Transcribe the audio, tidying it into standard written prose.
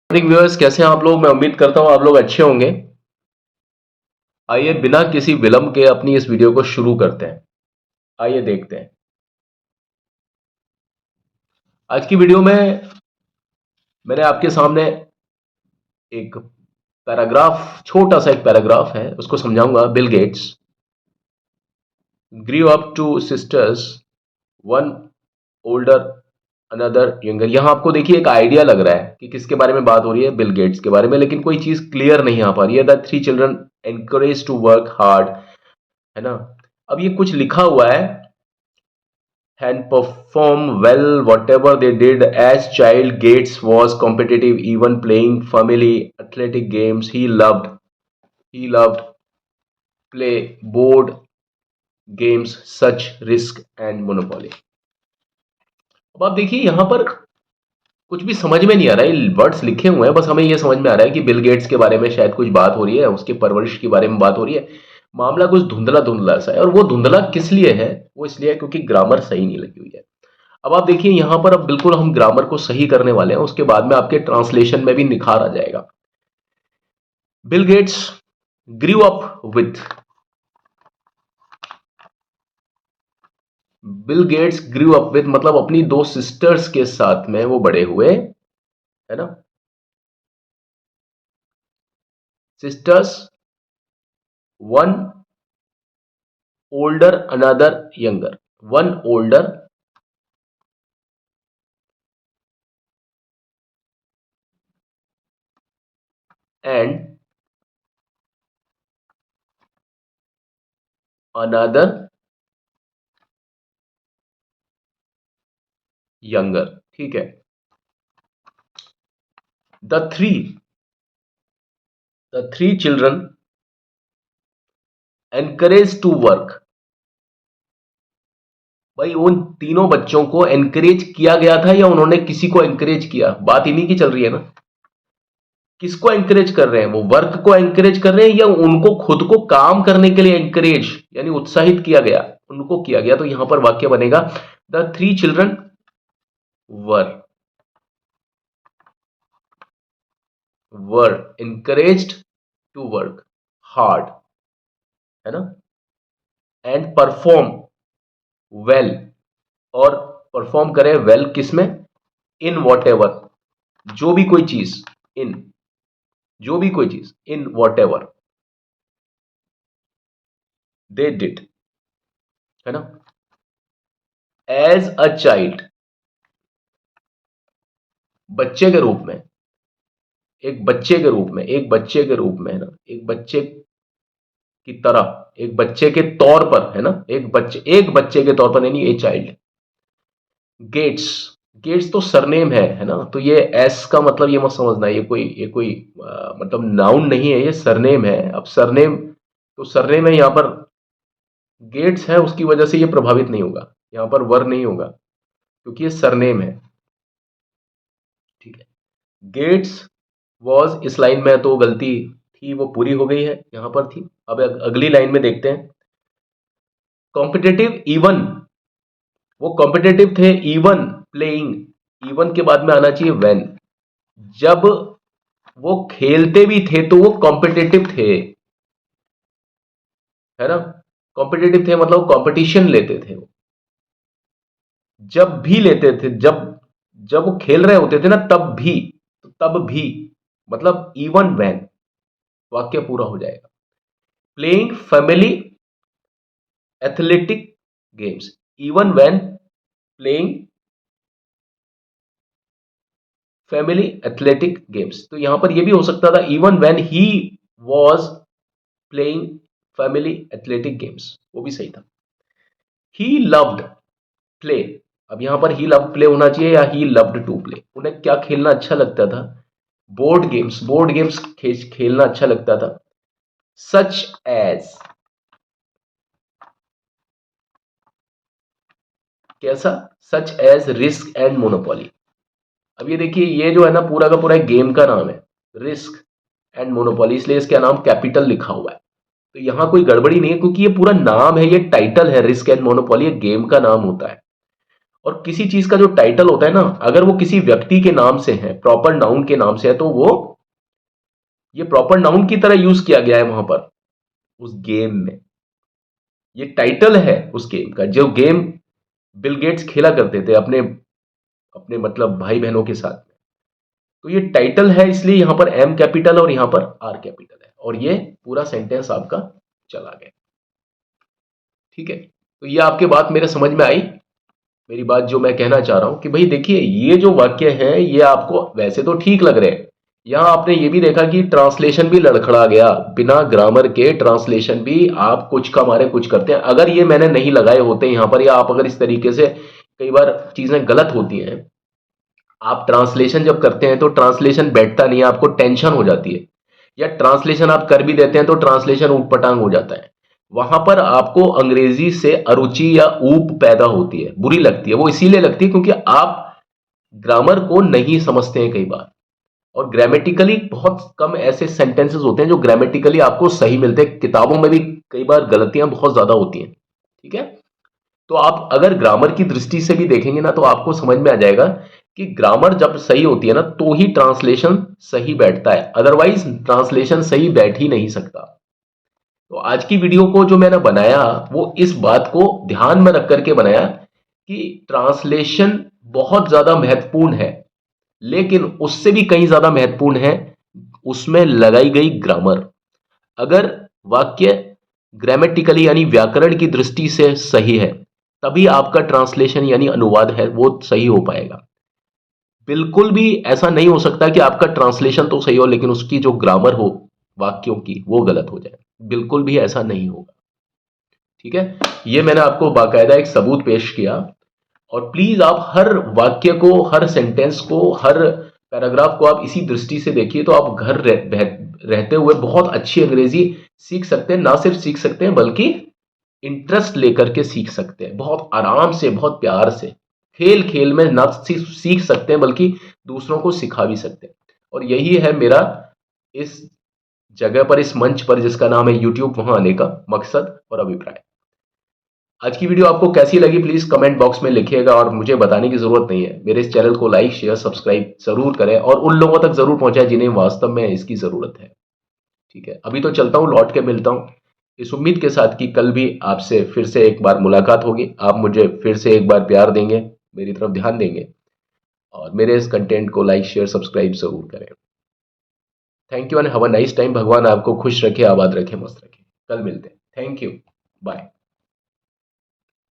Morning viewers, कैसे हैं आप लोग। मैं उम्मीद करता हूं आप लोग अच्छे होंगे। आइए बिना किसी विलंब के अपनी इस वीडियो को शुरू करते हैं। आइए देखते हैं आज की वीडियो में। मैंने आपके सामने एक पैराग्राफ, छोटा सा एक पैराग्राफ है, उसको समझाऊंगा। Bill Gates grew up two sisters, one older another younger. यहां आपको देखिए एक आइडिया लग रहा है कि किसके बारे में बात हो रही है, बिल गेट्स के बारे में, लेकिन कोई चीज क्लियर नहीं आ पा रही है। The three children encourage to work hard, है ना। अब ये कुछ लिखा हुआ है, and perform well whatever they did. As child, Gates was competitive, even playing family athletic games. He loved play board games such Risk and Monopoly. अब आप देखिए यहां पर कुछ भी समझ में नहीं आ रहा है। वर्ड्स लिखे हुए हैं, बस हमें ये समझ में आ रहा है कि बिल गेट्स के बारे में शायद कुछ बात हो रही है, उसकी परवरिश के बारे में बात हो रही है। मामला कुछ धुंधला धुंधला सा है, और वो धुंधला किस लिए है? वो इसलिए है क्योंकि ग्रामर सही नहीं लगी हुई है। अब आप देखिए यहां पर, अब बिल्कुल हम ग्रामर को सही करने वाले हैं, उसके बाद में आपके ट्रांसलेशन में भी निखार आ जाएगा। Bill Gates grew up with Bill Gates grew up with मतलब अपनी दो सिस्टर्स के साथ में वो बड़े हुए, है ना। Sisters, one older another younger, one older and another younger. ठीक है। The three children encourage to work. भाई उन तीनों बच्चों को एनकरेज किया गया था या उन्होंने किसी को एनकरेज किया? बात इन्हीं की चल रही है ना। किसको एनकरेज कर रहे हैं? वो वर्क को एनकरेज कर रहे हैं या उनको खुद को काम करने के लिए एनकरेज यानी उत्साहित किया गया, उनको किया गया? तो यहां पर वाक्य बनेगा, the three children were were encouraged to work hard, है ना, एंड परफॉर्म वेल, और परफॉर्म करे वेल किसमें? इन वॉट एवर, जो भी कोई चीज, इन जो भी कोई चीज, in what ever they did, है ना। एज अ चाइल्ड, बच्चे के रूप में, एक बच्चे के रूप में, एक बच्चे के रूप में, है ना, एक बच्चे की तरह, एक बच्चे के तौर पर, है ना, एक बच्चे के तौर पर, यानी ए चाइल्ड। गेट्स, गेट्स तो सरनेम है ना। तो ये एस का मतलब ये मत समझना, ये कोई मतलब नाउन नहीं है, ये सरनेम है। अब सरनेम तो सरनेम है, यहां पर गेट्स है, उसकी वजह से ये प्रभावित नहीं होगा, यहां पर वर नहीं होगा क्योंकि ये सरनेम है। ठीक है। गेट्स वॉज, इस लाइन में तो गलती थी, वो पूरी हो गई है, यहां पर थी। अब अगली लाइन में देखते हैं। कॉम्पिटेटिव इवन, वो कॉम्पिटेटिव थे, इवन प्लेइंग, इवन के बाद में आना चाहिए व्हेन। जब वो खेलते भी थे तो वो कॉम्पिटेटिव थे, है ना। कॉम्पिटेटिव थे मतलब कंपटीशन लेते थे वो, जब भी लेते थे, जब जब वो खेल रहे होते थे ना, तब भी, तो तब भी मतलब इवन व्हेन, वाक्य पूरा हो जाएगा। Playing family athletic games, even when playing family athletic games. तो यहां पर यह भी हो सकता था, even when he was playing family athletic games, वो भी सही था। ही लव्ड प्ले, अब यहां पर ही लव प्ले होना चाहिए या ही लव्ड टू प्ले। उन्हें क्या खेलना अच्छा लगता था? बोर्ड गेम्स, बोर्ड गेम्स खेलना अच्छा लगता था। सच एज, कैसा? Such as risk and monopoly. अब ये देखिए, ये जो है ना पूरा का पूरा एक गेम का नाम है, रिस्क एंड मोनोपोली, इसलिए इसका नाम कैपिटल लिखा हुआ है। तो यहां कोई गड़बड़ी नहीं है क्योंकि ये पूरा नाम है, ये टाइटल है, रिस्क एंड मोनोपोली, ये गेम का नाम होता है। और किसी चीज का जो टाइटल होता है ना, अगर वो किसी व्यक्ति के नाम से है, प्रॉपर नाउन के नाम से है, तो वो ये प्रॉपर नाउन की तरह यूज किया गया है वहां पर उस गेम में। ये टाइटल है उस गेम का, जो गेम बिल गेट्स खेला करते थे अपने अपने मतलब भाई बहनों के साथ में। तो ये टाइटल है, इसलिए यहां पर एम कैपिटल और यहां पर आर कैपिटल है, और ये पूरा सेंटेंस आपका चला गया। ठीक है, तो ये आपके बात मेरे समझ में आई। मेरी बात जो मैं कहना चाह रहा हूं कि भाई देखिए, ये जो वाक्य है ये आपको वैसे तो ठीक लग रहे हैं। यहां आपने ये भी देखा कि ट्रांसलेशन भी लड़खड़ा गया, बिना ग्रामर के ट्रांसलेशन भी आप कुछ का मारे कुछ करते हैं। अगर ये मैंने नहीं लगाए होते यहां पर, या आप अगर इस तरीके से, कई बार चीजें गलत होती हैं, आप ट्रांसलेशन जब करते हैं तो ट्रांसलेशन बैठता नहीं है, आपको टेंशन हो जाती है, या ट्रांसलेशन आप कर भी देते हैं तो ट्रांसलेशन ऊट पटांग हो जाता है। वहां पर आपको अंग्रेजी से अरुचि या ऊब पैदा होती है, बुरी लगती है। वो इसीलिए लगती है क्योंकि आप ग्रामर को नहीं समझते हैं कई बार, और ग्रामेटिकली बहुत कम ऐसे सेंटेंसेस होते हैं जो ग्रामेटिकली आपको सही मिलते हैं। किताबों में भी कई बार गलतियां बहुत ज्यादा होती हैं। ठीक है, तो आप अगर ग्रामर की दृष्टि से भी देखेंगे ना, तो आपको समझ में आ जाएगा कि ग्रामर जब सही होती है ना, तो ही ट्रांसलेशन सही बैठता है, अदरवाइज ट्रांसलेशन सही बैठ ही नहीं सकता। तो आज की वीडियो को जो मैंने बनाया, वो इस बात को ध्यान में रख करके बनाया कि ट्रांसलेशन बहुत ज्यादा महत्वपूर्ण है, लेकिन उससे भी कहीं ज्यादा महत्वपूर्ण है उसमें लगाई गई ग्रामर। अगर वाक्य ग्रामेटिकली यानी व्याकरण की दृष्टि से सही है, तभी आपका ट्रांसलेशन यानी अनुवाद है वो सही हो पाएगा। बिल्कुल भी ऐसा नहीं हो सकता कि आपका ट्रांसलेशन तो सही हो लेकिन उसकी जो ग्रामर हो वाक्यों की वो गलत हो जाए, बिल्कुल भी ऐसा नहीं होगा। ठीक है, ये मैंने आपको बाकायदा एक सबूत पेश किया। और प्लीज आप हर वाक्य को, हर सेंटेंस को, हर पैराग्राफ को आप इसी दृष्टि से देखिए, तो आप घर रहते हुए बहुत अच्छी अंग्रेजी सीख सकते हैं। ना सिर्फ सीख सकते हैं बल्कि इंटरेस्ट लेकर के सीख सकते हैं, बहुत आराम से, बहुत प्यार से, खेल खेल में ना सिर्फ सीख सकते हैं बल्कि दूसरों को सिखा भी सकते हैं। और यही है मेरा इस जगह पर, इस मंच पर जिसका नाम है यूट्यूब, वहां आने का मकसद और अभिप्राय। आज की वीडियो आपको कैसी लगी प्लीज कमेंट बॉक्स में लिखिएगा, और मुझे बताने की जरूरत नहीं है। मेरे इस चैनल को लाइक शेयर सब्सक्राइब जरूर करें और उन लोगों तक जरूर पहुंचाएं जिन्हें वास्तव में इसकी जरूरत है। ठीक है, अभी तो चलता हूं, लौट के मिलता हूं इस उम्मीद के साथ कि कल भी आपसे फिर से एक बार मुलाकात होगी। आप मुझे फिर से एक बार प्यार देंगे, मेरी तरफ ध्यान देंगे, और मेरे इस कंटेंट को लाइक शेयर सब्सक्राइब जरूर करें। Thank you and have a nice time. भगवान आपको खुश रखे, आबाद रखे, मस्त रखे। कल मिलते हैं। Thank you, bye.